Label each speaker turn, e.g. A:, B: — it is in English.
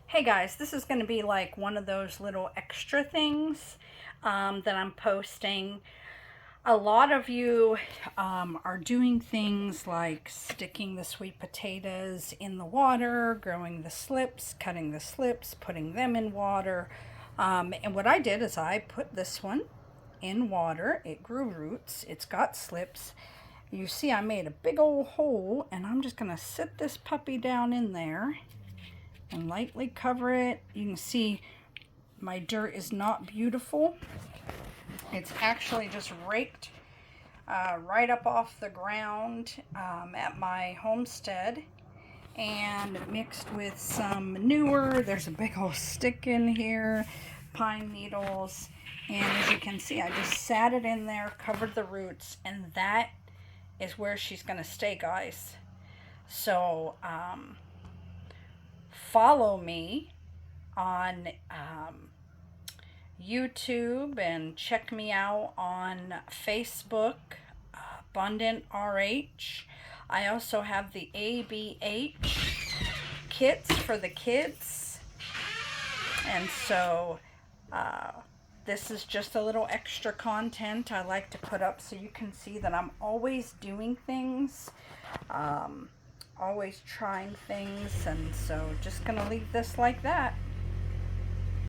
A: Hey guys, this is going to be like one of those little extra things that I'm posting. A lot of you are doing things like sticking the sweet potatoes in the water, growing the slips, cutting the slips, putting them in water. And what I did is I put this one in water. It grew roots. It's got slips. You see I made a big old hole, and I'm just going to sit this puppy down in there and lightly cover it. You can see my dirt is not beautiful. It's actually just raked right up off the ground at my homestead and mixed with some manure. There's a big old stick in here, pine needles, and as you can see, I just sat it in there, covered the roots, and that is where she's gonna stay, guys. So follow me on YouTube and check me out on Facebook, Abundant RH. I also have the ABH kits for the kids. And so this is just a little extra content I like to put up so you can see that I'm always doing things. Always trying things, and so just gonna leave this like that.